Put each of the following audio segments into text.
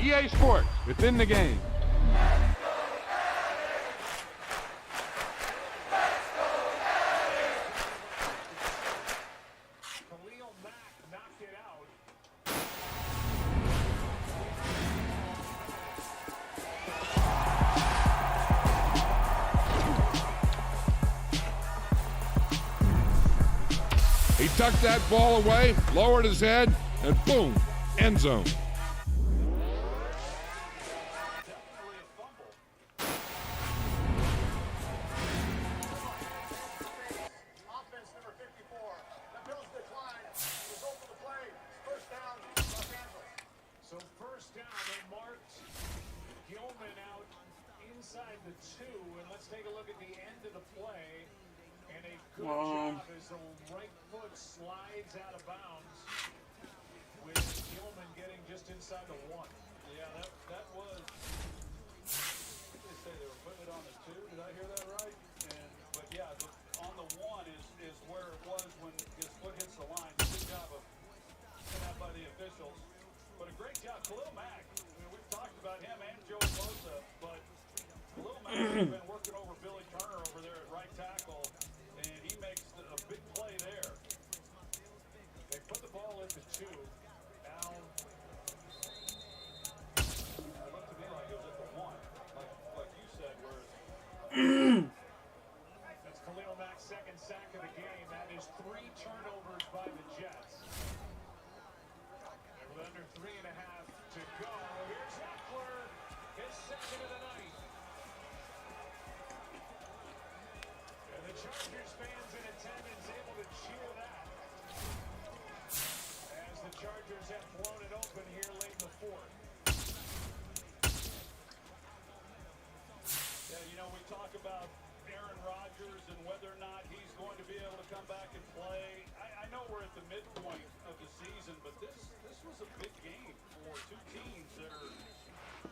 EA Sports, within the game. He tucked that ball away, lowered his head, and boom, end zone. Offense number 54. The Bills decline. Result of the play. First down, Los Angeles. So first down, they marked Gilman out inside the 2. And let's take a look at the end of the play. And a good job as the right foot slides out of bounds with Gilman getting just inside the 1. Yeah, that was. They say they were putting it on the 2. Did I hear that right? But yeah, on the 1 is where it was when his foot hits the line. Good job of picking out by the officials. But a great job, Khalil Mack. I mean, we've talked about him and Joey Bosa, but Khalil Mack has been working over Billy Turner over there at right tackle. And he makes a big play there. They put the ball at the 2. Now, it looked to me like it was at the 1. Like you said, where That's Khalil Mack's second sack of the game. That is 3 turnovers by the Jets. And with under 3.5 to go, here's Eckler, his second of the night. And the Chargers fans in attendance able to cheer that. As the Chargers have blown it open here late in the 4th. Yeah, you know, we talk about Aaron Rodgers and whether or not he's going to be able to come back and play. I know we're at the midpoint of the season, but this was a big game for 2 teams that are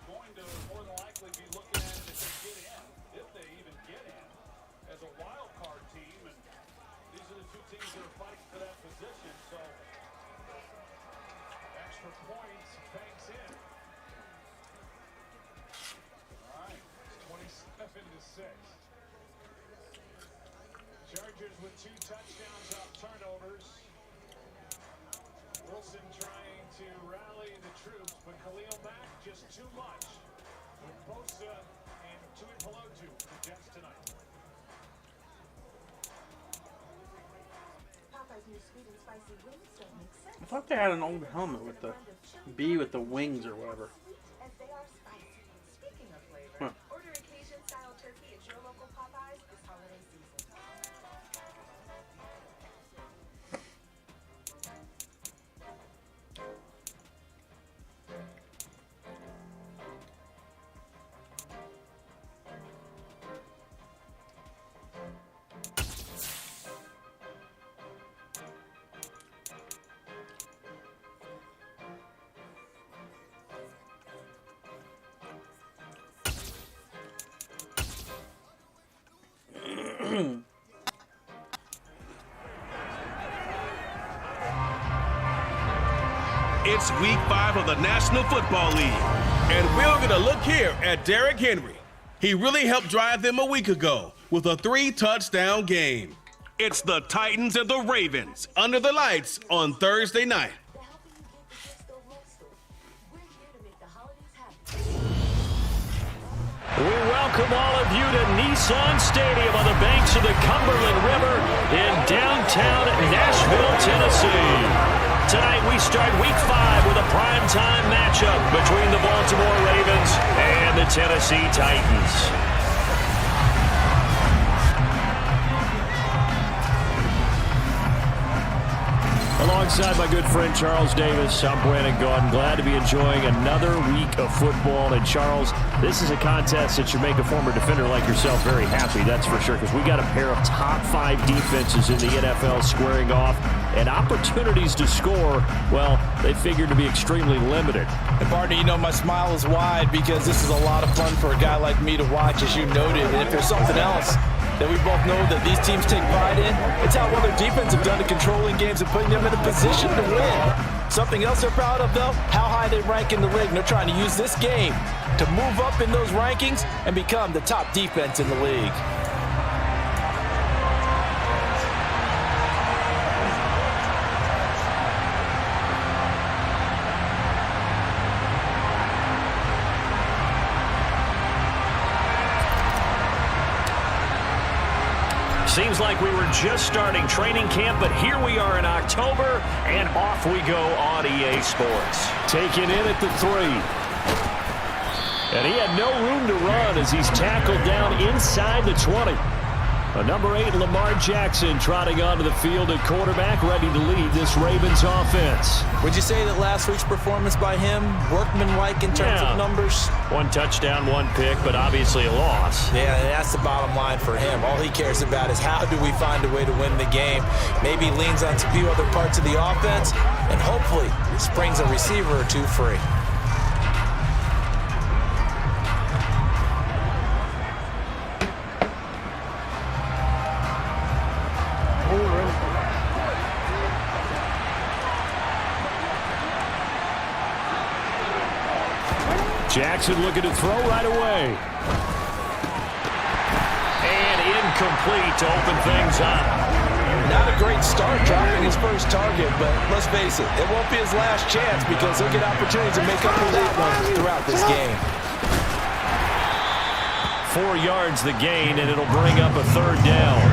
going to more than likely be looking at it if they even get in, as a wild card team. And these are the 2 teams that are fighting for that position. So Extra points, banks in. all right. It's 27-6. Chargers with 2 touchdowns off turnovers. Wilson trying to rally the troops, but Khalil Mack just too much. With Bosa and Tuipulotu for Jets tonight. Popeye's new sweet and spicy wings don't make sense. I thought they had an old helmet with the bee with the wings or whatever. Sweet as they are spicy. Speaking of flavor, Huh. order a Cajun-style turkey at your local Popeyes this holiday season. It's week 5 of the National Football League, and we're going to look here at Derrick Henry. He really helped drive them a week ago with a 3-touchdown game. It's the Titans and the Ravens under the lights on Thursday night. We welcome all of you to Nissan Stadium on the banks of the Cumberland River in downtown Nashville, Tennessee. Tonight we start week 5 with a primetime matchup between the Baltimore Ravens and the Tennessee Titans. Alongside my good friend Charles Davis, I'm Brandon Gaudin. Glad to be enjoying another week of football. And Charles, this is a contest that should make a former defender like yourself very happy, that's for sure, because we got a pair of top 5 defenses in the NFL squaring off, and opportunities to score, well, they figured to be extremely limited. And partner, you know, my smile is wide because this is a lot of fun for a guy like me to watch, as you noted. And if there's something else that we both know that these teams take pride in, it's how well their defense have done to controlling games and putting them in a position to win. Something else they're proud of, though, how high they rank in the league. And they're trying to use this game to move up in those rankings and become the top defense in the league. Seems like we were just starting training camp, but here we are in October, and off we go on EA Sports. Taken in at the 3. And he had no room to run as he's tackled down inside the 20. Number 8, Lamar Jackson, trotting onto the field at quarterback, ready to lead this Ravens offense. Would you say that last week's performance by him, workmanlike in terms of numbers? 1 touchdown, 1 pick, but obviously a loss. Yeah, and that's the bottom line for him. All he cares about is how do we find a way to win the game. Maybe leans on a few other parts of the offense, and hopefully springs a receiver or 2 free. Jackson looking to throw right away. And incomplete to open things up. Not a great start dropping his first target, but let's face it, it won't be his last chance because he'll get opportunities to make up for that one throughout this game. 4 yards the gain, and it'll bring up a 3rd down.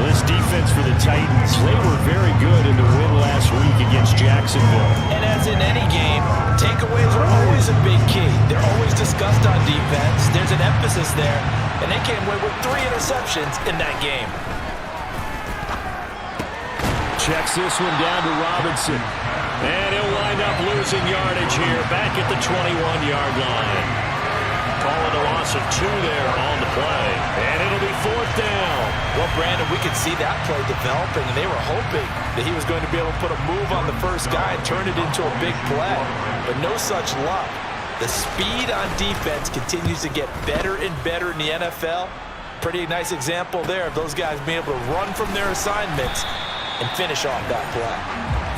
This defense for the Titans, they were very good in the win last week against Jacksonville. And as in any game, takeaways are always a big key. They're always discussed on defense. There's an emphasis there, and they came away with 3 interceptions in that game. Checks this one down to Robinson. And he'll wind up losing yardage here, back at the 21-yard line. Call it a loss of 2 there on the play. And it'll be 4th down. Well, Brandon, we could see that play developing, and they were hoping that he was going to be able to put a move on the first guy and turn it into a big play. But no such luck. The speed on defense continues to get better and better in the NFL. Pretty nice example there of those guys being able to run from their assignments and finish off that play.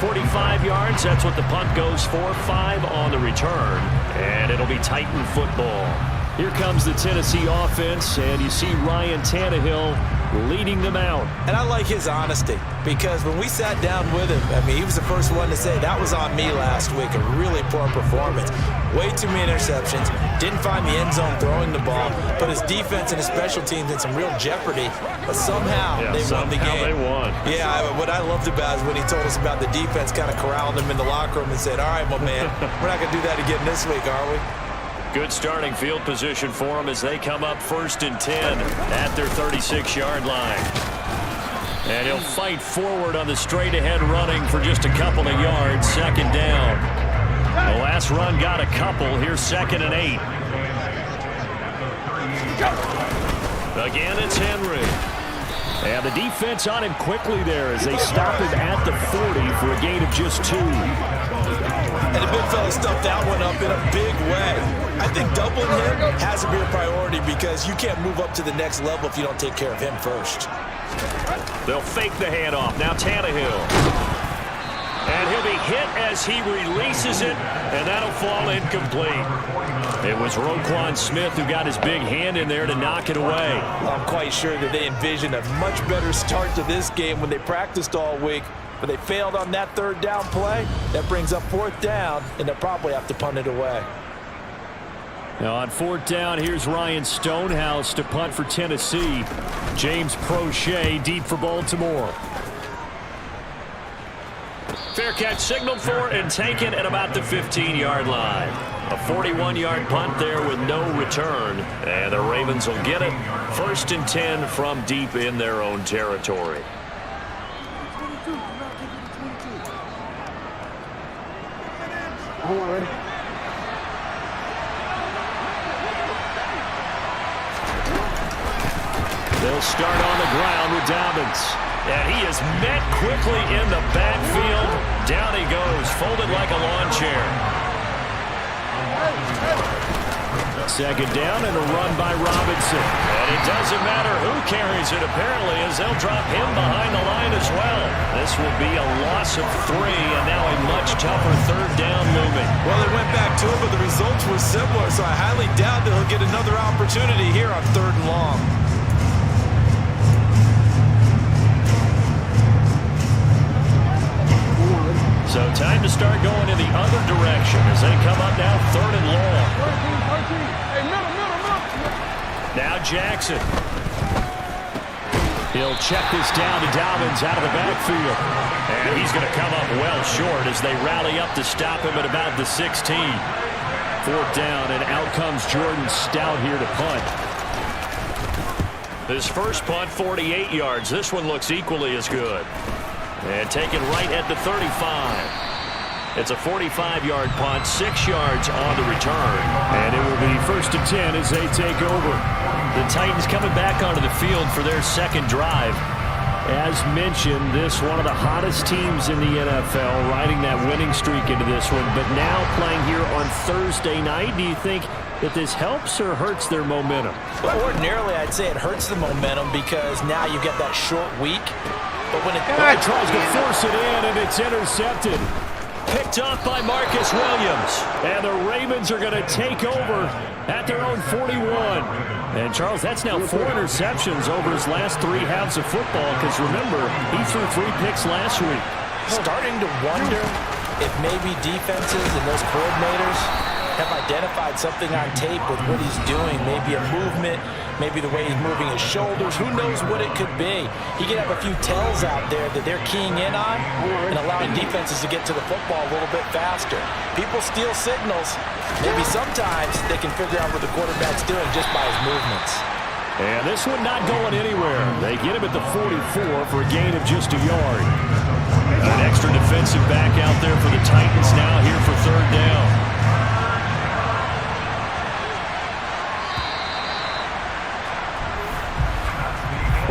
45 yards, that's what the punt goes for. 5 on the return, and it'll be Titan football. Here comes the Tennessee offense, and you see Ryan Tannehill leading them out. And I like his honesty, because when we sat down with him, I mean, he was the first one to say, that was on me last week, a really poor performance. Way too many interceptions, didn't find the end zone throwing the ball, put his defense and his special teams in some real jeopardy, but somehow they won the game. They won. Yeah, what I loved about is when he told us about the defense, kind of corralled him in the locker room and said, all right, my man, we're not going to do that again this week, are we? Good starting field position for them as they come up 1st and 10 at their 36-yard line. And he'll fight forward on the straight-ahead running for just a couple of yards. 2nd down. The last run got a couple. Here's 2nd and 8. Again, it's Henry. And the defense on him quickly there as they stop him at the 40 for a gain of just 2. And the big fella stuffed that one up in a big way. I think doubling him has to be a priority because you can't move up to the next level if you don't take care of him first. They'll fake the handoff. Now Tannehill. And he'll be hit as he releases it, and that'll fall incomplete. It was Roquan Smith who got his big hand in there to knock it away. I'm quite sure that they envisioned a much better start to this game when they practiced all week, but they failed on that 3rd down play. That brings up 4th down, and they'll probably have to punt it away. Now on 4th down, here's Ryan Stonehouse to punt for Tennessee. James Prochet deep for Baltimore. Fair catch signaled for and taken at about the 15-yard line. A 41-yard punt there with no return. And the Ravens will get it. 1st and 10 from deep in their own territory. They'll start on the ground with Dobbins. And he is met quickly in the backfield. Down he goes, folded like a lawn chair. 2nd down and a run by Robinson. And it doesn't matter who carries it, apparently, as they'll drop him behind the line as well. This will be a loss of 3, and now a much tougher third down looming. Well, they went back to it, but the results were similar, so I highly doubt that he'll get another opportunity here on 3rd and long. So time to start going in the other direction as they come up now 3rd and long. Now Jackson. He'll check this down to Dobbins out of the backfield. And he's going to come up well short as they rally up to stop him at about the 16. 4th down, and out comes Jordan Stout here to punt. His first punt, 48 yards. This one looks equally as good. And taken right at the 35. It's a 45-yard punt, 6 yards on the return. And it will be 1st and 10 as they take over. The Titans coming back onto the field for their second drive. As mentioned, this one of the hottest teams in the NFL, riding that winning streak into this one. But now playing here on Thursday night, do you think that this helps or hurts their momentum? Well, ordinarily, I'd say it hurts the momentum because now you get that short week. But when it tries to force it in, and it's intercepted. Picked off by Marcus Williams. And the Ravens are going to take over at their own 41. And, Charles, that's now 4 interceptions over his last 3 halves of football because, remember, he threw 3 picks last week. Starting to wonder if maybe defenses and those coordinators have identified something on tape with what he's doing, maybe a movement, maybe the way he's moving his shoulders. Who knows what it could be? He could have a few tells out there that they're keying in on and allowing defenses to get to the football a little bit faster. People steal signals. Maybe sometimes they can figure out what the quarterback's doing just by his movements. And this one not going anywhere. They get him at the 44 for a gain of just a yard. An extra defensive back out there for the Titans now here for 3rd down.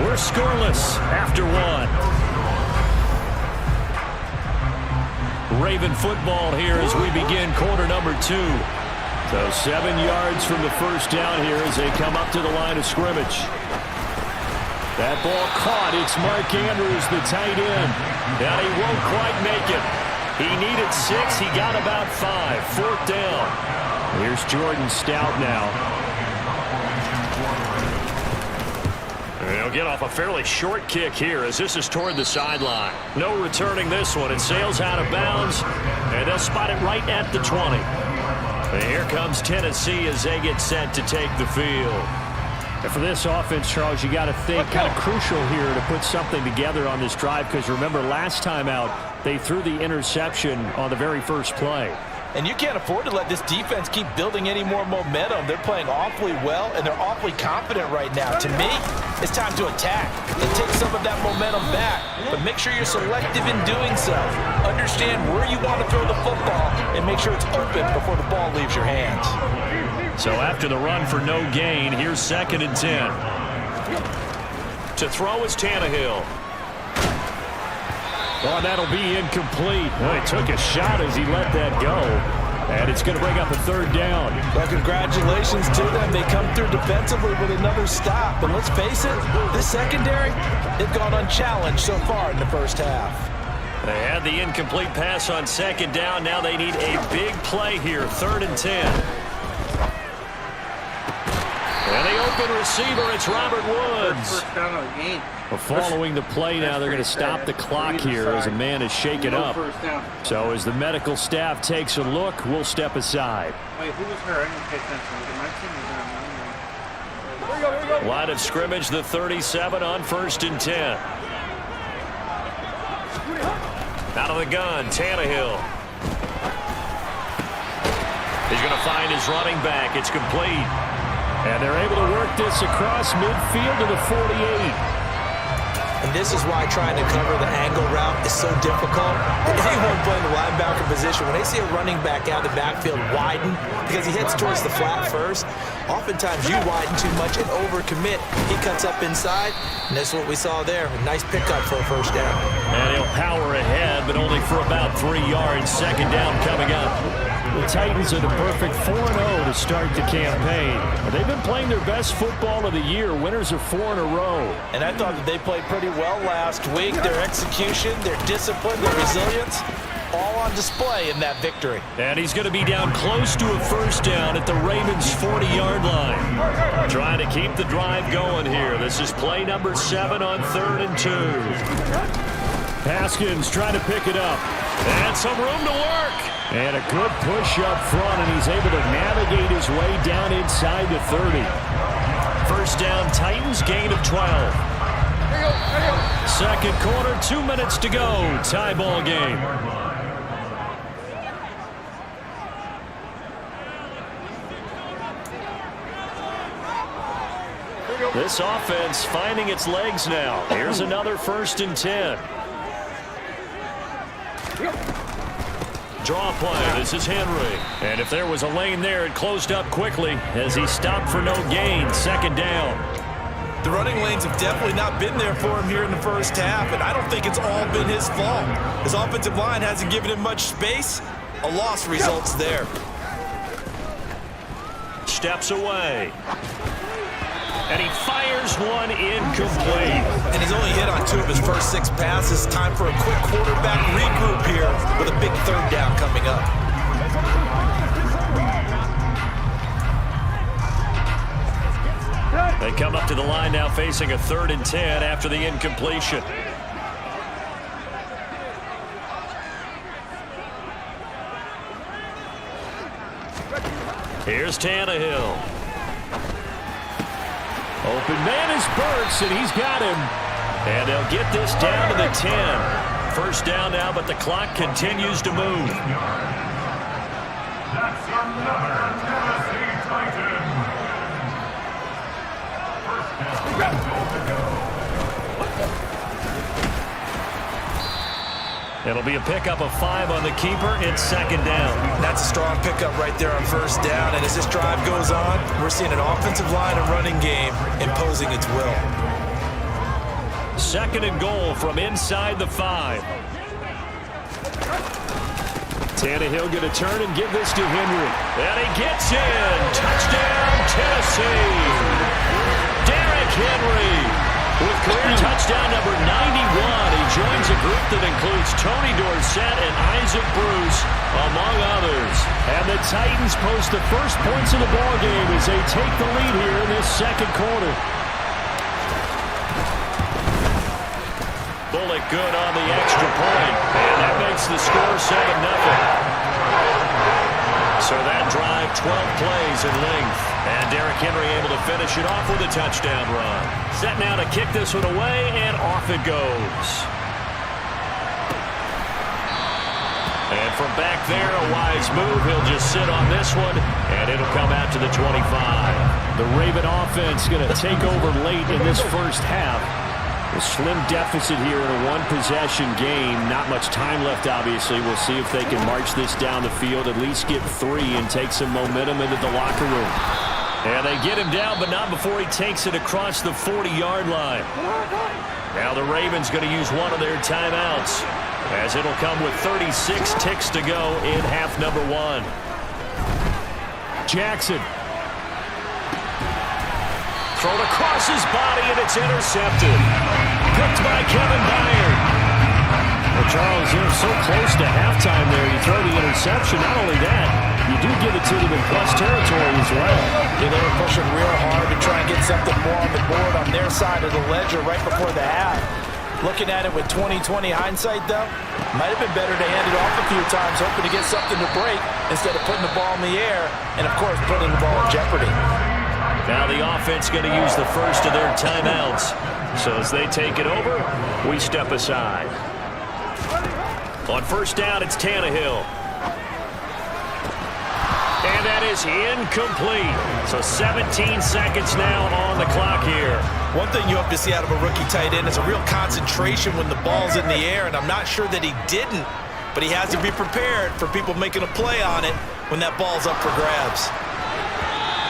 We're scoreless after 1. Raven football here as we begin quarter number 2. So 7 yards from the first down here as they come up to the line of scrimmage. That ball caught. It's Mark Andrews, the tight end. And he won't quite make it. He needed 6. He got about 5. 4th down. Here's Jordan Stout now. They'll get off a fairly short kick here as this is toward the sideline. No returning this one. It sails out of bounds, and they'll spot it right at the 20. And here comes Tennessee as they get set to take the field. And for this offense, Charles, you got to think kind of crucial here to put something together on this drive because remember last time out, they threw the interception on the very first play. And you can't afford to let this defense keep building any more momentum. They're playing awfully well, and they're awfully confident right now. To me, it's time to attack and take some of that momentum back. But make sure you're selective in doing so. Understand where you want to throw the football and make sure it's open before the ball leaves your hands. So after the run for no gain, here's 2nd and 10. To throw is Tannehill. Oh, that'll be incomplete. Well, he took a shot as he let that go. And it's going to bring up a 3rd down. Well, congratulations to them. They come through defensively with another stop. And let's face it, this secondary, they've gone unchallenged so far in the first half. They had the incomplete pass on 2nd down. Now they need a big play here, 3rd and 10. And the open receiver, it's Robert Woods. First down of the game. Well, following the play now, they're going to stop the clock here as a man is shaken up. So as the medical staff takes a look, we'll step aside. Wait, who was hurt? I didn't pay attention. Was it my team? Line of scrimmage, the 37 on 1st and 10. Out of the gun, Tannehill. He's going to find his running back. It's complete. And they're able to work this across midfield to the 48. And this is why trying to cover the angle route is so difficult. Anyone playing the linebacker position, when they see a running back out of the backfield widen because he heads towards the flat first, oftentimes you widen too much and overcommit. He cuts up inside, and that's what we saw there. A nice pickup for a 1st down. And he'll power ahead, but only for about 3 yards. 2nd down coming up. The Titans are the perfect 4-0 to start the campaign. They've been playing their best football of the year. Winners are 4 in a row. And I thought that they played pretty well last week. Their execution, their discipline, their resilience, all on display in that victory. And he's going to be down close to a first down at the Ravens' 40-yard line. Trying to keep the drive going here. This is play number 7 on 3rd and 2. Haskins trying to pick it up. And some room to work. And a good push up front, and he's able to navigate his way down inside the 30. First down, Titans, gain of 12. Second quarter, 2 minutes to go. Tie ball game. This offense finding its legs now. Here's another 1st and 10. Draw play. This is Henry. And if there was a lane there, it closed up quickly as he stopped for no gain. 2nd down. The running lanes have definitely not been there for him here in the first half, and I don't think it's all been his fault. His offensive line hasn't given him much space. A loss results there. Steps away. And he fires one incomplete. And he's only hit on 2 of his first 6 passes. Time for a quick quarterback regroup here with a big 3rd down coming up. They come up to the line now facing a 3rd and 10 after the incompletion. Here's Tannehill. Open man is Burks, and he's got him. And they'll get this down to the 10. First down now, but the clock continues to move. That's another Tennessee Titan. It'll be a pickup of 5 on the keeper. It's 2nd down. That's a strong pickup right there on 1st down. And as this drive goes on, we're seeing an offensive line and running game imposing its will. 2nd and goal from inside the 5. Tannehill going to turn and give this to Henry. And he gets in. Touchdown, Tennessee. Derrick Henry with career touchdown number 91. He joins a group that includes Tony Dorsett and Isaac Bruce, among others. And the Titans post the first points of the ballgame as they take the lead here in this 2nd quarter. Bullock good on the extra point, and that makes the score 7-0. So that drive, 12 plays in length. And Derrick Henry able to finish it off with a touchdown run. Set now to kick this one away, and off it goes. And from back there, a wise move. He'll just sit on this one, and it'll come out to the 25. The Raven offense going to take over late in this first half. A slim deficit here in a 1-possession game. Not much time left, obviously. We'll see if they can march this down the field, at least get 3 and take some momentum into the locker room. And they get him down, but not before he takes it across the 40-yard line. Now the Ravens going to use one of their timeouts, as it'll come with 36 ticks to go in half number 1. Jackson. Thrown across his body, and it's intercepted. Picked by Kevin Byard. Well, Charles, you're so close to halftime there. You throw the interception. Not only that, you do give it to them in plus territory as well. Yeah, they were pushing real hard to try and get something more on the board on their side of the ledger right before the half. Looking at it with 20/20 hindsight, though, might have been better to hand it off a few times, hoping to get something to break instead of putting the ball in the air and, of course, putting the ball in jeopardy. Now the offense going to use the first of their timeouts. So as they take it over, we step aside. On first down, it's Tannehill. And that is incomplete. So 17 seconds now on the clock here. One thing you hope to see out of a rookie tight end is a real concentration when the ball's in the air, and I'm not sure that he didn't, but he has to be prepared for people making a play on it when that ball's up for grabs.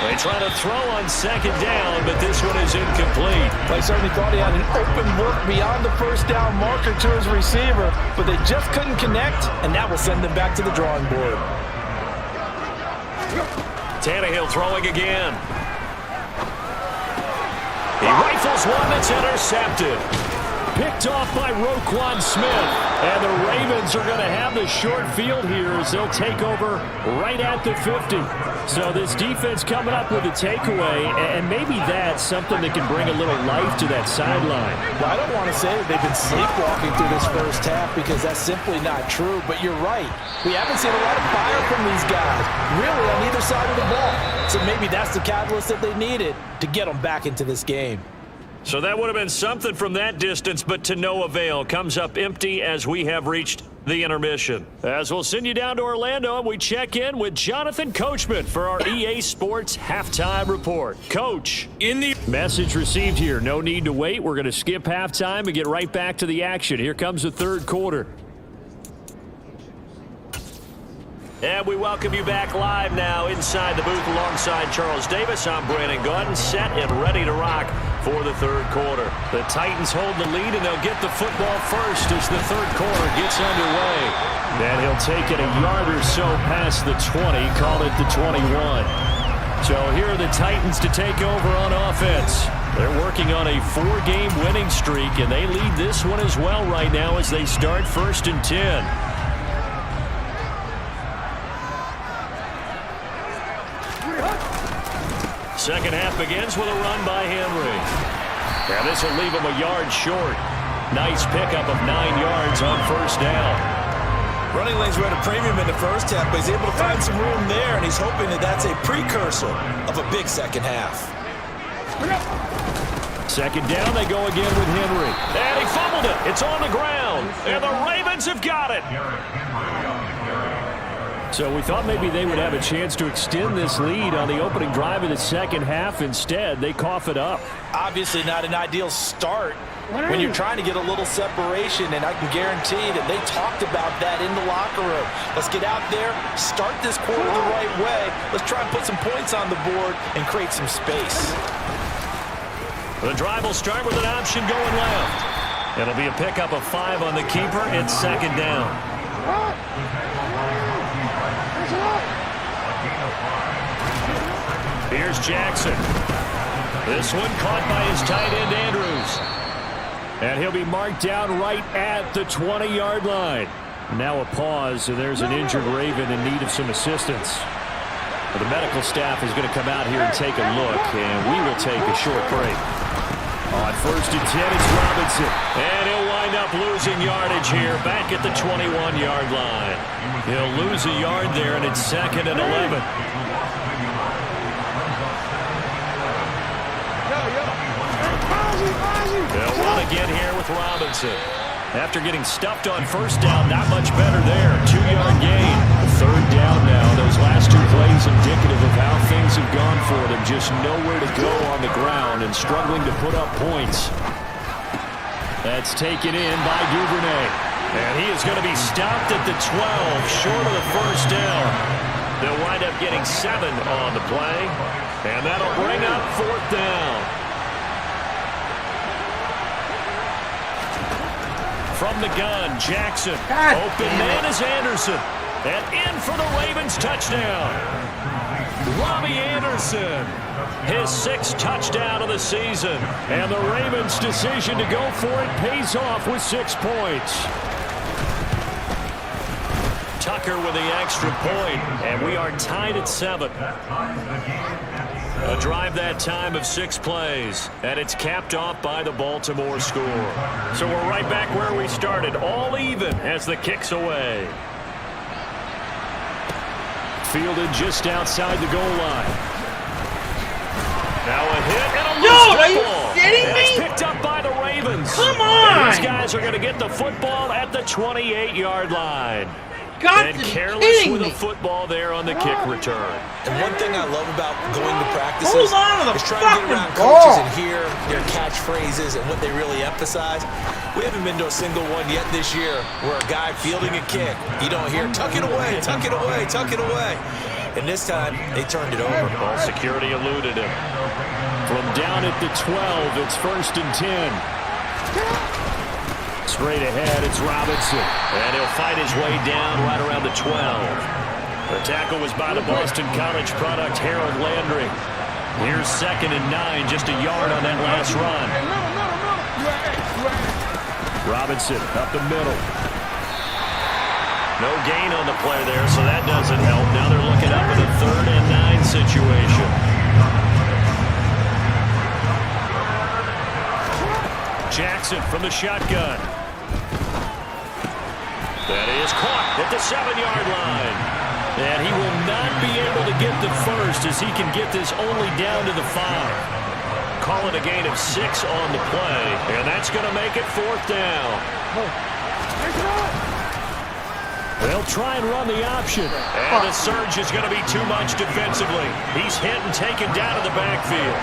They try to throw on second down, but this one is incomplete. They certainly thought he had an open look beyond the first down marker to his receiver, but they just couldn't connect, and that will send them back to the drawing board. Tannehill throwing again. He rifles one that's intercepted. Picked off by Roquan Smith. And the Ravens are going to have the short field here as they'll take over right at the 50. So this defense coming up with a takeaway, and maybe that's something that can bring a little life to that sideline. Well, I don't want to say that they've been sleepwalking through this first half because that's simply not true, but you're right. We haven't seen a lot of fire from these guys, really, on either side of the ball. So maybe that's the catalyst that they needed to get them back into this game. So that would have been something from that distance, but to no avail. Comes up empty as we have reached the intermission. As we'll send you down to Orlando, and we check in with Jonathan Coachman for our EA Sports Halftime Report. Coach, in the message received here, no need to wait. We're going to skip halftime and get right back to the action. Here comes the third quarter. And we welcome you back live now inside the booth alongside Charles Davis. I'm Brandon Gaudin, set and ready to rock for the third quarter. The Titans hold the lead, and they'll get the football first as the third quarter gets underway. And he'll take it a yard or so past the 20, call it the 21. So here are the Titans to take over on offense. They're working on a 4-game winning streak, and they lead this one as well right now as they start 1st and 10. Second half begins with a run by Henry. Now this will leave him a yard short. Nice pickup of 9 yards on first down. Running lanes were at a premium in the first half, but he's able to find some room there, and he's hoping that that's a precursor of a big second half. Second down, they go again with Henry. And he fumbled it. It's on the ground. And the Ravens have got it. So we thought maybe they would have a chance to extend this lead on the opening drive of the second half. Instead, they cough it up. Obviously not an ideal start when you're trying to get a little separation, and I can guarantee that they talked about that in the locker room. Let's get out there, start this quarter the right way. Let's try and put some points on the board and create some space. The drive will start with an option going left. It'll be a pickup of 5 on the keeper. It's second down. Here's Jackson. This one caught by his tight end, Andrews. And he'll be marked down right at the 20-yard line. Now a pause, and there's an injured Raven in need of some assistance. The medical staff is going to come out here and take a look, and we will take a short break. On 1st and 10, it's Robinson. And he'll wind up losing yardage here back at the 21-yard line. He'll lose a yard there, and it's 2nd and 11. They'll run again here with Robinson. After getting stuffed on first down, not much better there. 2-yard gain. Third down now. Those last 2 plays indicative of how things have gone for them. Just nowhere to go on the ground and struggling to put up points. That's taken in by Duvernay. And he is going to be stopped at the 12, short of the first down. They'll wind up getting 7 on the play. And that'll bring up 4th down. From the gun, Jackson. Open man is Anderson. And in for the Ravens touchdown. Robbie Anderson. His 6th touchdown of the season. And the Ravens' decision to go for it pays off with 6 points. Tucker with the extra point. And we are tied at 7. A drive that time of 6 plays, and it's capped off by the Baltimore score. So we're right back where we started, all even as the kick's away. Fielded just outside the goal line. Now a hit and a loose are you ball. kidding me? It's picked up by the Ravens. Come on! And these guys are going to get the football at the 28-yard line. Got and to careless be with me. a football there on the kick return. And one thing I love about going to practices Hold on to the is trying to get around fucking coaches ball. and hear their catchphrases and what they really emphasize. We haven't been to a single one yet this year where a guy fielding a kick, you don't hear, tuck it away, tuck it away, tuck it away. And this time, they turned it over. Ball security eluded him. From down at the 12, it's 1st and 10. Straight ahead, it's Robinson. And he'll fight his way down right around the 12. The tackle was by the Boston College product, Harold Landry. Here's 2nd and 9, just a yard on that last run. Robinson up the middle. No gain on the play there, so that doesn't help. Now they're looking up at a 3rd and 9 situation. Jackson from the shotgun. That is caught at the 7-yard line. And he will not be able to get the first as he can get this only down to the 5. Call it a gain of 6 on the play, and that's going to make it 4th down. They'll try and run the option. And the surge is going to be too much defensively. He's hit and taken down to the backfield.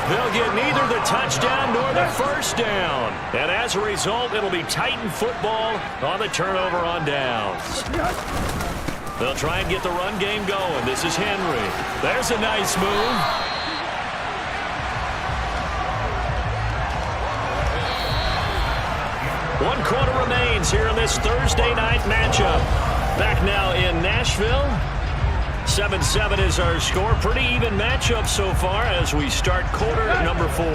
They'll get neither the touchdown nor the first down. And as a result, it'll be Titan football on the turnover on downs. They'll try and get the run game going. This is Henry. There's a nice move. One quarter remains here in this Thursday night matchup. Back now in Nashville. 7-7 is our score. Pretty even matchup so far as we start quarter number 4.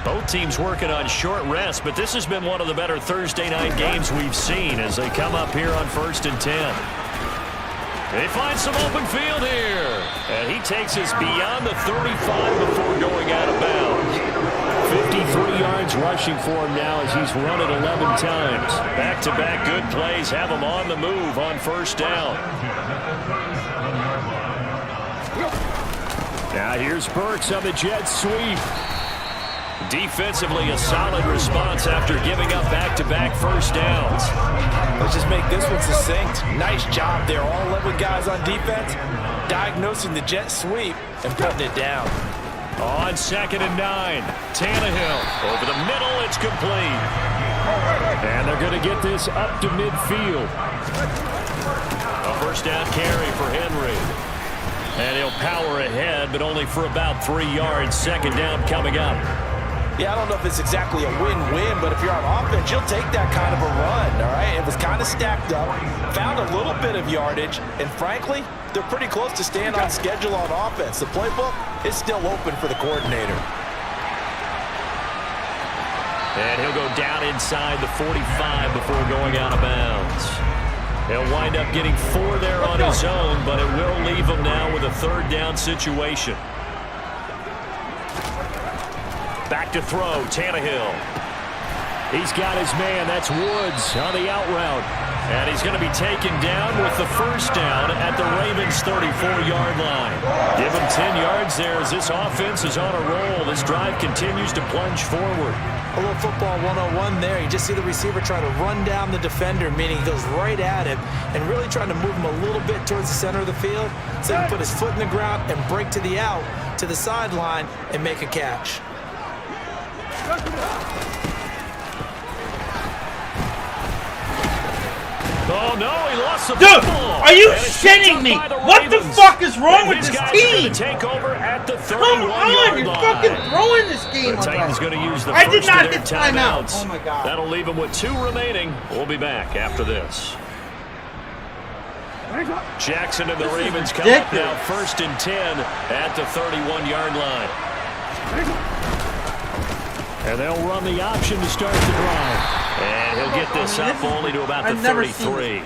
Both teams working on short rest, but this has been one of the better Thursday night games we've seen as they come up here on 1st and 10. They find some open field here. And he takes us beyond the 35 before going out of bounds. 53 yards rushing for him now as he's run it 11 times. Back-to-back good plays have him on the move on 1st down. Now here's Burks on the jet sweep. Defensively, a solid response after giving up back-to-back first downs. Let's just make this one succinct. Nice job there. All 11 guys on defense diagnosing the jet sweep and putting it down. On 2nd and 9, Tannehill over the middle. It's complete. And they're going to get this up to midfield. A first down carry for Henry. And he'll power ahead, but only for about 3 yards. 2nd down coming up. Yeah, I don't know if it's exactly a win-win, but if you're on offense, you'll take that kind of a run, all right? It was kind of stacked up, found a little bit of yardage, and frankly, they're pretty close to staying on schedule on offense. The playbook is still open for the coordinator. And he'll go down inside the 45 before going out of bounds. He'll wind up getting 4 there on his own, but it will leave him now with a 3rd down situation. Back to throw, Tannehill. He's got his man, that's Woods on the out route. And he's going to be taken down with the first down at the Ravens' 34-yard line. Give him 10 yards there as this offense is on a roll. This drive continues to plunge forward. A little football 101 there. You just see the receiver try to run down the defender, meaning he goes right at him and really trying to move him a little bit towards the center of the field so he can put his foot in the ground and break to the out, to the sideline, and make a catch. Oh, no, he lost the Dude, football. are you shitting me? What the fuck is wrong with this team? Take over at the Come on, you're fucking throwing this game. The Titans going to use the I first did not of their hit timeout. timeouts. Oh my god. That'll leave them with 2 remaining. We'll be back after this. Jackson and the Ravens come up now 1st and 10 at the 31-yard line. And they'll run the option to start the drive. And he'll get this up only to about the 33.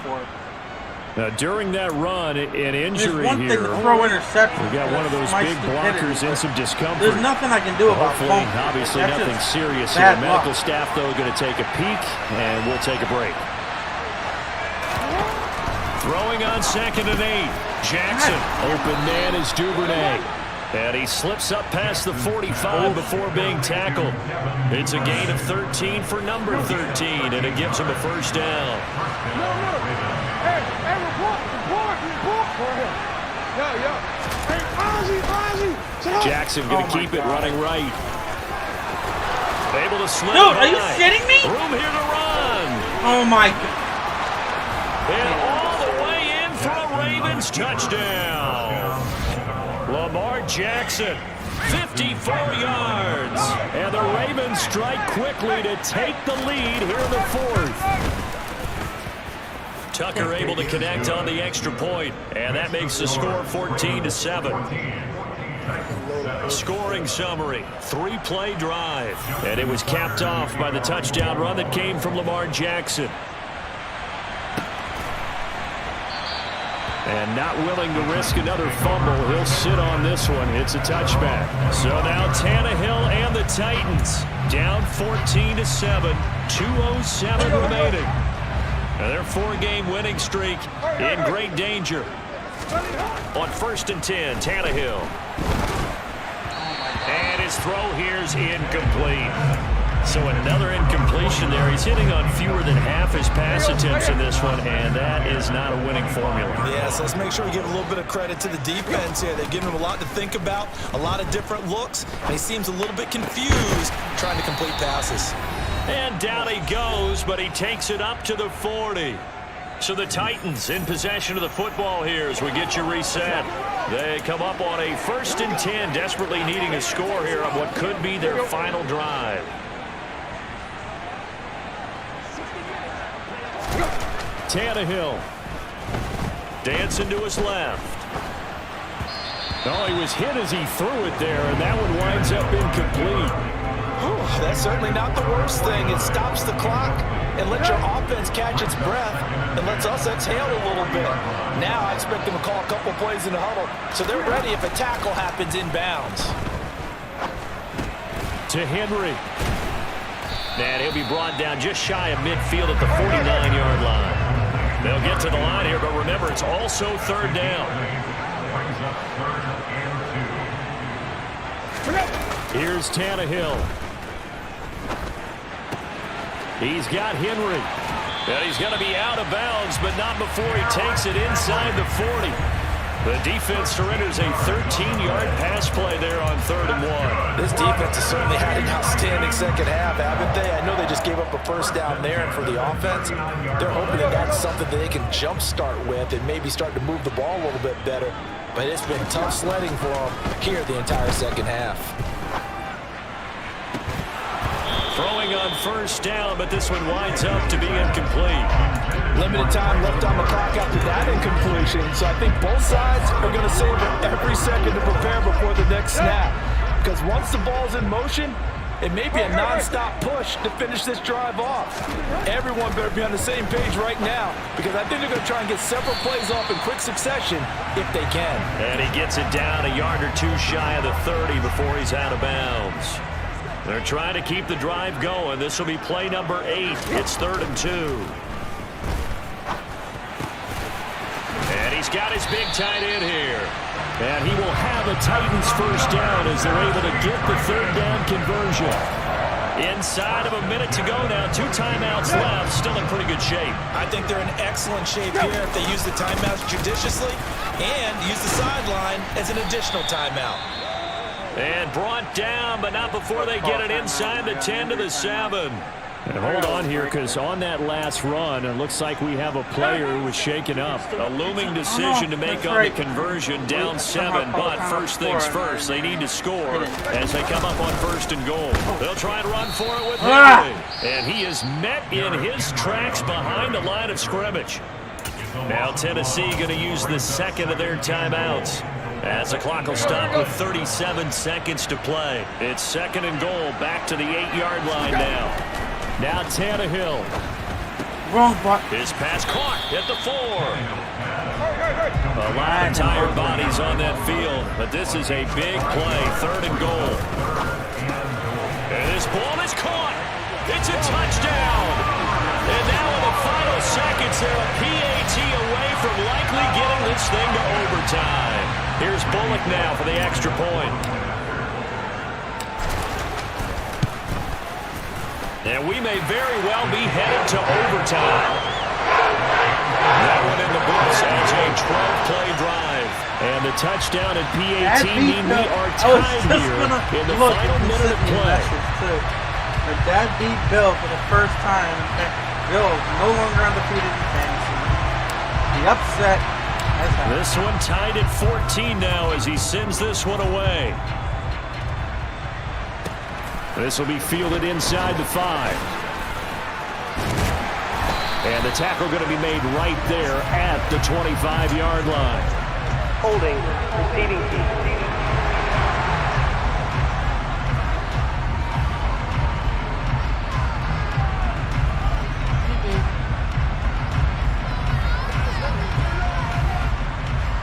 Now, during that run, an injury one here. thing to throw interception. We got one of those big blockers in some discomfort. There's nothing I can do about it. Hopefully, obviously nothing serious here. The medical staff, though, going to take a peek, and we'll take a break. Throwing on 2nd and 8. Jackson. Open man is Duvernay. And he slips up past the 45 before being tackled. It's a gain of 13 for number 13, and it gives him a first down. Jackson going to keep it running right. Able to slip. Dude, are you shitting me? Room here to run. Oh my god. And all the way in for a Ravens touchdown. Lamar Jackson, 54 yards. And the Ravens strike quickly to take the lead here in the 4th. Tucker able to connect on the extra point, and that makes the score 14-7. Scoring summary, 3-play drive, and it was capped off by the touchdown run that came from Lamar Jackson. And not willing to risk another fumble, he'll sit on this one. It's a touchback. So now Tannehill and the Titans down 14-7, 2:07 remaining. And their 4-game winning streak in great danger. On 1st and 10, Tannehill. And his throw here's incomplete. So another incompletion there. He's hitting on fewer than half his pass attempts in this one, and that is not a winning formula. Yeah, so let's make sure we give a little bit of credit to the defense here. They're giving him a lot to think about, a lot of different looks, and he seems a little bit confused trying to complete passes. And down he goes, but he takes it up to the 40. So the Titans in possession of the football here as we get you reset. They come up on a 1st and 10, desperately needing a score here on what could be their final drive. Tannehill dancing to his left. Oh, he was hit as he threw it there, and that one winds up incomplete. That's certainly not the worst thing. It stops the clock and lets your offense catch its breath and lets us exhale a little bit. Now I expect them to call a couple plays in the huddle so they're ready if a tackle happens inbounds. To Henry. And he'll be brought down just shy of midfield at the 49-yard line. They'll get to the line here, but remember, it's also 3rd down. Here's Tannehill. He's got Henry. And he's going to be out of bounds, but not before he takes it inside the 40. The defense surrenders a 13-yard pass play there on 3rd and 1. This defense has certainly had an outstanding second half, haven't they? I know they just gave up a 1st down there, and for the offense, they're hoping they got something that they can jumpstart with and maybe start to move the ball a little bit better. But it's been tough sledding for them here the entire second half. Throwing on 1st down, but this one winds up to be incomplete. Limited time left on the clock after that incompletion, so I think both sides are going to savor every second to prepare before the next snap. Because once the ball's in motion, it may be a non-stop push to finish this drive off. Everyone better be on the same page right now, because I think they're going to try and get several plays off in quick succession if they can. And he gets it down a yard or two shy of the 30 before he's out of bounds. They're trying to keep the drive going. This will be play number 8. It's 3rd and 2. And he's got his big tight end here. And he will have a Titans 1st down as they're able to get the 3rd down conversion. Inside of a minute to go now. 2 timeouts left. Still in pretty good shape. I think they're in excellent shape here if they use the timeouts judiciously and use the sideline as an additional timeout. And brought down, but not before they get it inside the 10 to the 7. And hold on here, because on that last run, it looks like we have a player who was shaken up. A looming decision to make on the conversion, down 7. But first things first, they need to score as they come up on 1st and goal. They'll try and run for it with Henry. And he is met in his tracks behind the line of scrimmage. Now Tennessee going to use the 2nd of their timeouts, as the clock will stop with 37 seconds to play. It's 2nd and goal, back to the 8-yard line now. Now Tannehill. His pass caught at the 4. A lot of tired bodies on that field, but this is a big play, 3rd and goal. And this ball is caught. It's a touchdown. And now in the final seconds, they're a PAT away from likely getting this thing to overtime. Here's Bullock now for the extra point. And we may very well be headed to overtime. That one in the books as a 12-play drive. And the touchdown at PAT mean we are tied here in the final minute of play. Her dad beat Bill for the first time. Bill no longer undefeated in fantasy. The upset. This one tied at 14 now as he sends this one away. This will be fielded inside the 5. And the tackle going to be made right there at the 25-yard line. Holding, receiving team.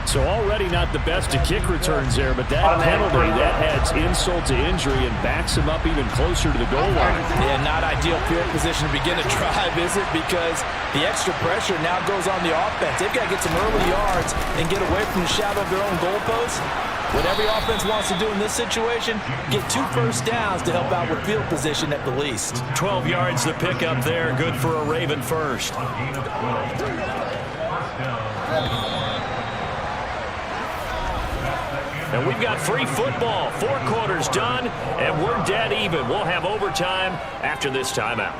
So already not the best of kick returns there, but that penalty, that adds insult to injury and backs him up even closer to the goal line. Yeah, not ideal field position to begin a drive, is it? Because the extra pressure now goes on the offense. They've got to get some early yards and get away from the shadow of their own goalposts. What every offense wants to do in this situation, get 2 first downs to help out with field position at the least. 12 yards the pickup there, good for a Raven first. And we've got free football. 4 quarters done, and we're dead even. We'll have overtime after this timeout.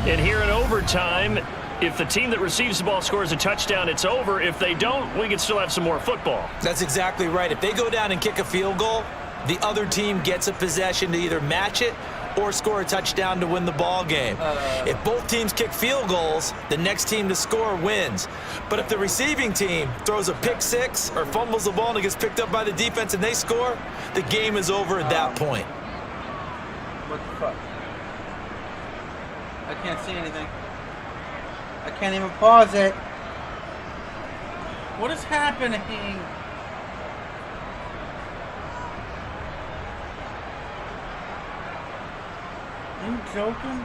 And here in overtime, if the team that receives the ball scores a touchdown, it's over. If they don't, we can still have some more football. That's exactly right. If they go down and kick a field goal, the other team gets a possession to either match it or score a touchdown to win the ball game. If both teams kick field goals, the next team to score wins. But if the receiving team throws a pick six or fumbles the ball and it gets picked up by the defense and they score, the game is over at that point. What the fuck? I can't see anything. I can't even pause it. What is happening? Are you joking?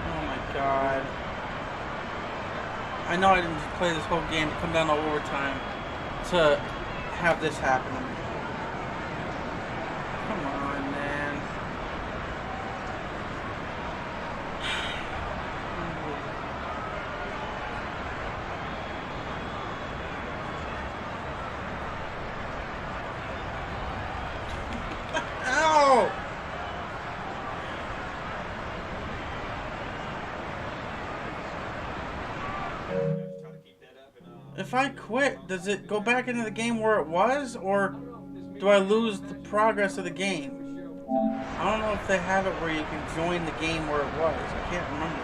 Oh my God. I know I didn't play this whole game to come down to overtime to have this happen. Come on, man. Ow! If I quit, does it go back into the game where it was, or do I lose the progress of the game? I don't know if they have it where you can join the game where it was. I can't remember.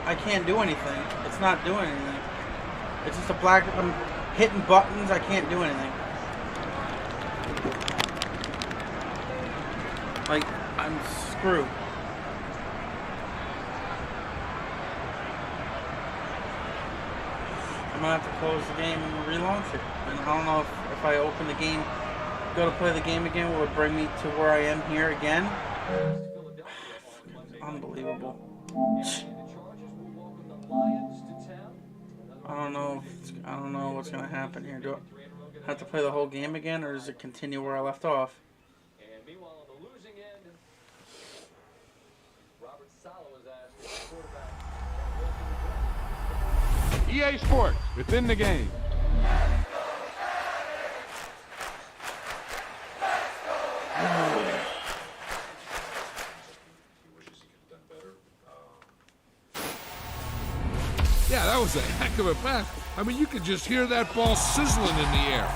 I can't do anything. It's not doing anything. It's just a black... I'm hitting buttons. I can't do anything. Like, I'm screwed. I'm gonna have to close the game and relaunch it. And I don't know if I open the game, go to play the game again, will it bring me to where I am here again? Unbelievable. I don't know what's gonna happen here. Do I have to play the whole game again, or does it continue where I left off? EA Sports, within the game. Yeah, that was a heck of a pass. I mean, you could just hear that ball sizzling in the air.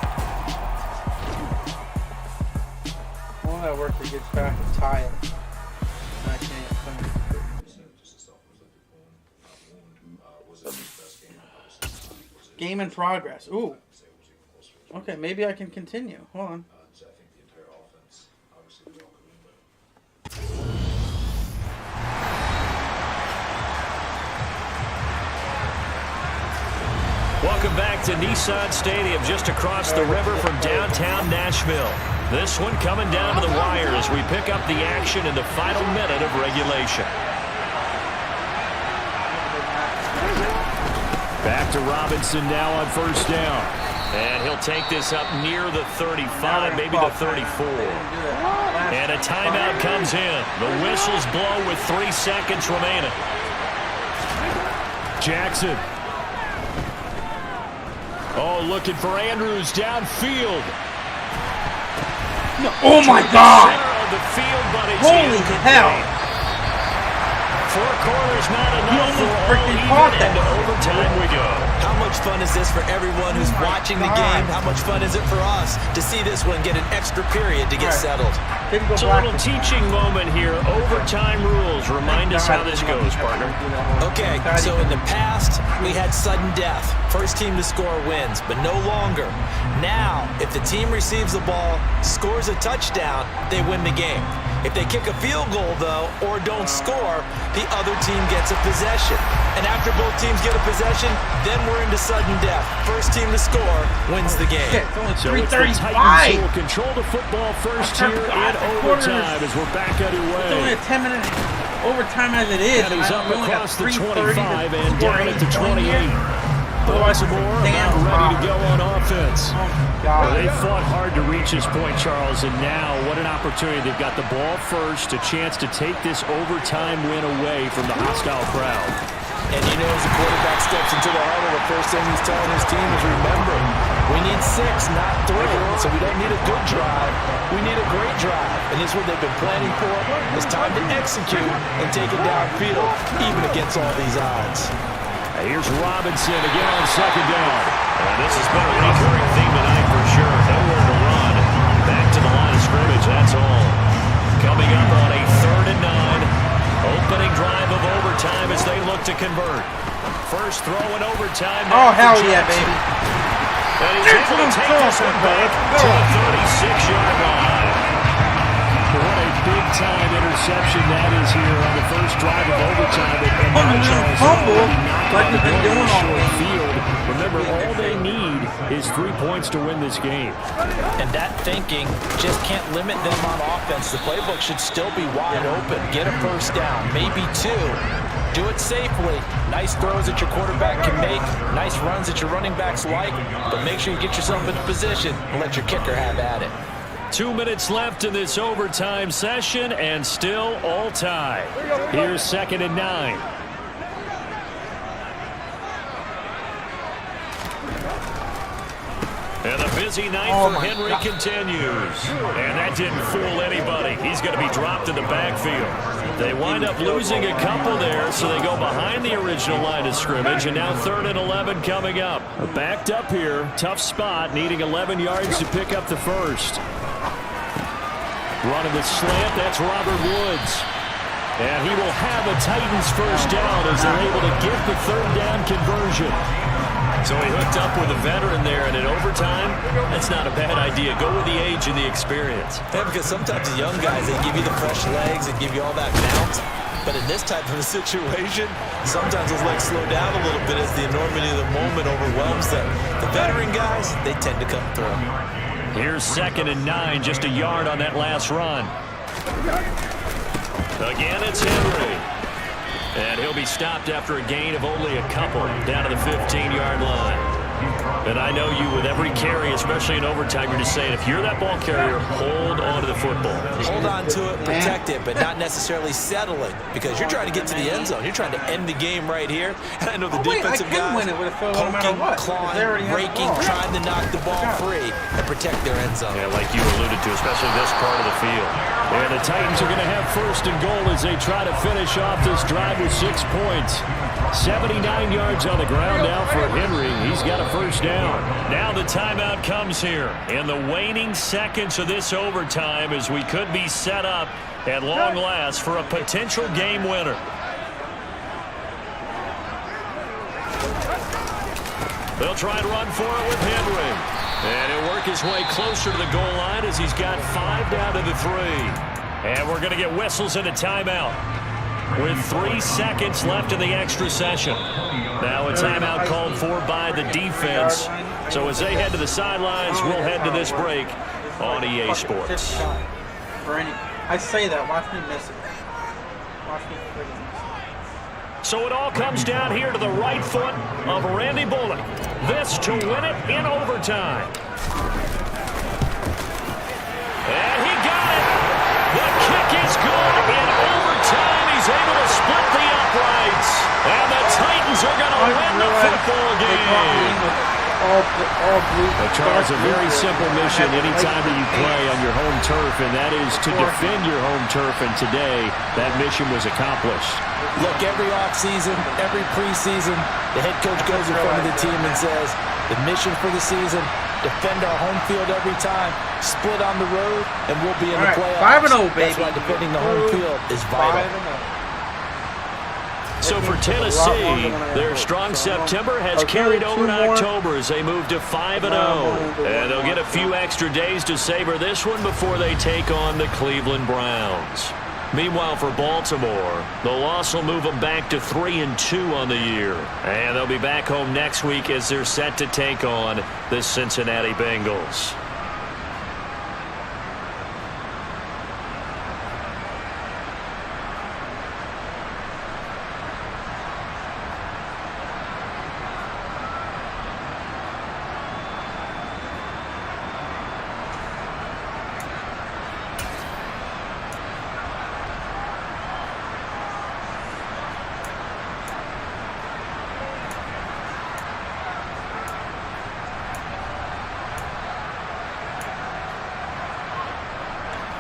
All that work that gets back is tired. I can't think. Game in progress. Ooh. Okay, maybe I can continue. Hold on. Welcome back to Nissan Stadium, just across the river from downtown Nashville. This one coming down to the wire as we pick up the action in the final minute of regulation. Back to Robinson now on first down. And he'll take this up near the 35, maybe the 34. And a timeout comes in. The whistles blow with 3 seconds remaining. Jackson. Oh, looking for Andrews downfield. No. Oh my God! Holy hell! 4 quarters, not He enough almost for freaking all caught even, that. and to overtime we go. How much fun is this for everyone who's watching the game? How much fun is it for us to see this one get an extra period to get settled? It's a little teaching moment here. Overtime rules. Remind us how this goes, partner. Okay, so in the past, we had sudden death. First team to score wins, but no longer. Now, if the team receives the ball, scores a touchdown, they win the game. If they kick a field goal, though, or don't score, the other team gets a possession. And after both teams get a possession, then we're into sudden death. First team to score wins the game. So it's the Titans who will control the football first here in overtime as we're back underway. It's only a 10-minute overtime as it is. And he's up across the 25 and down at the 28. Baltimore about ready to go on offense. Well, they fought hard to reach this point, Charles, and now what an opportunity. They've got the ball first, a chance to take this overtime win away from the hostile crowd. And you know, as the quarterback steps into the huddle, the first thing he's telling his team is, remember, we need 6, not 3. So we don't need a good drive. We need a great drive. And this is what they've been planning for. It's time to execute and take it downfield, even against all these odds. Here's Robinson again on second down. This has been a recurring theme tonight for sure. Nowhere to run. Back to the line of scrimmage, that's all. Coming up on a 3rd and 9. Opening drive of overtime as they look to convert. First throw in overtime. Oh, hell yeah, baby. And he's able to take this one back to the 36-yard line. What a big-time interception that is here on the first drive of overtime. And fumble like we've been doing all field. Remember, all they need is 3 points to win this game. And that thinking just can't limit them on offense. The playbook should still be wide open. Get a first down, maybe 2. Do it safely. Nice throws that your quarterback can make. Nice runs that your running backs like. But make sure you get yourself into position and let your kicker have at it. 2 minutes left in this overtime session, and still all tied. Here's 2nd and 9. And the busy night for Henry continues. And that didn't fool anybody. He's going to be dropped in the backfield. They wind up losing a couple there, so they go behind the original line of scrimmage, and now 3rd and 11 coming up. Backed up here, tough spot, needing 11 yards to pick up the first. Running the slant, that's Robert Woods. And he will have a Titans first down as they're able to get the 3rd down conversion. So he hooked up with a veteran there, and in overtime, that's not a bad idea. Go with the age and the experience. Yeah, because sometimes the young guys, they give you the fresh legs and give you all that bounce. But in this type of a situation, sometimes those legs slow down a little bit as the enormity of the moment overwhelms them. The veteran guys, they tend to come through. Here's 2nd and 9, just a yard on that last run. Again, it's Henry. And he'll be stopped after a gain of only a couple down to the 15-yard line. And I know you, with every carry, especially in overtime, you're just saying, if you're that ball carrier, hold on to the football. Hold on to it, protect it, but not necessarily settling, because you're trying to get to the end zone. You're trying to end the game right here. And I know the defensive guys poking, clawing, raking, trying to knock the ball free and protect their end zone. Yeah, like you alluded to, especially this part of the field. And the Titans are going to have 1st and goal as they try to finish off this drive with 6 points. 79 yards on the ground now for Henry. He's got a first down. Now the timeout comes here in the waning seconds of this overtime as we could be set up at long last for a potential game winner. They'll try and run for it with Henry. And he'll work his way closer to the goal line as he's got 5 down to the 3. And we're going to get whistles and a timeout with 3 seconds left in the extra session. Now a timeout called for by the defense. So as they head to the sidelines, we'll head to this break on EA Sports. I say that, watch me miss it. Watch me freaking miss it. So it all comes down here to the right foot of Randy Bullock. This to win it in overtime. And he got it. The kick is good in overtime. He's able to split the uprights. And the Titans are going to win the football game. all blue. Charles, a very simple mission anytime that you play on your home turf, and that is to defend your home turf. And today, that mission was accomplished. Look, every offseason, every preseason, the head coach goes in front of the team and says, the mission for the season, defend our home field every time, split on the road, and we'll be in the playoffs. 5-0, baby. That's why defending the home field is vital. 5-0. So for Tennessee, their strong September has carried over to October as they move to 5-0. And they'll get a few extra days to savor this one before they take on the Cleveland Browns. Meanwhile, for Baltimore, the loss will move them back to 3-2 on the year. And they'll be back home next week as they're set to take on the Cincinnati Bengals.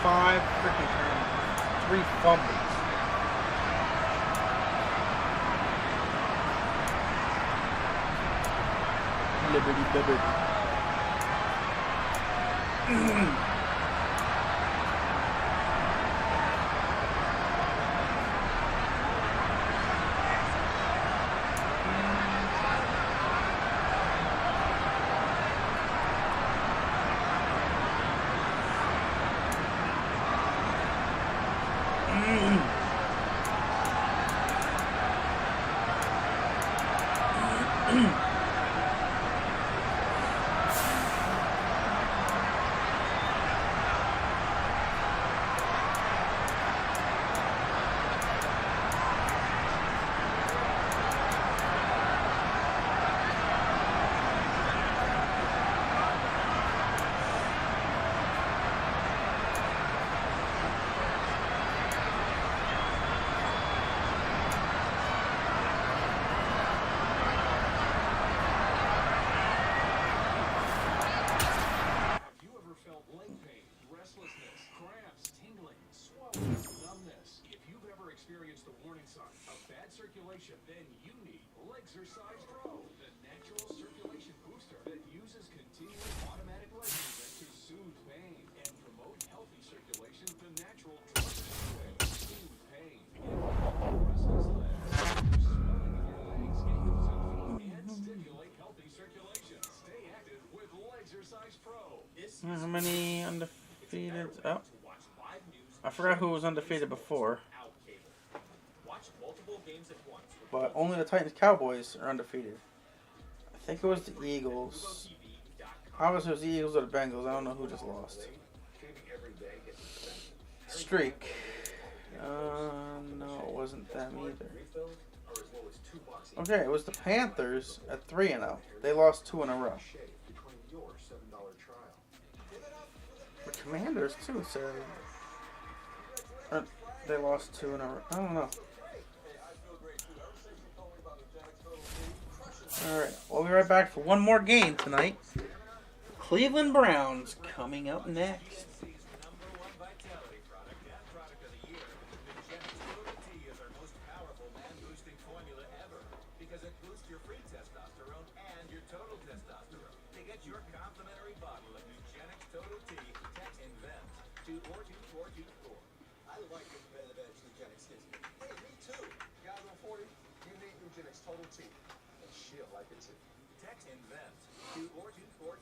Five freaking turnovers, 3 fumbles. Liberty, liberty. Circulation, then you need Legzercise Pro, the natural circulation booster that uses continuous automatic leg movement to soothe pain and promote healthy circulation the natural way. Soothe pain and stimulate healthy circulation. Stay active with Legzercise Pro. How many undefeated? Oh, I forgot who was undefeated before. But only the Titans Cowboys are undefeated. I think it was the Eagles. Obviously it was the Eagles or the Bengals. I don't know who just lost. Streak. No, it wasn't them either. Okay, it was the Panthers at 3-0. They lost 2 in a row. The Commanders too, so they lost 2 in a row. I don't know. Alright, we'll be right back for one more game tonight. Cleveland Browns coming up next. Total T. And she'll like it too. Text INVENT to 424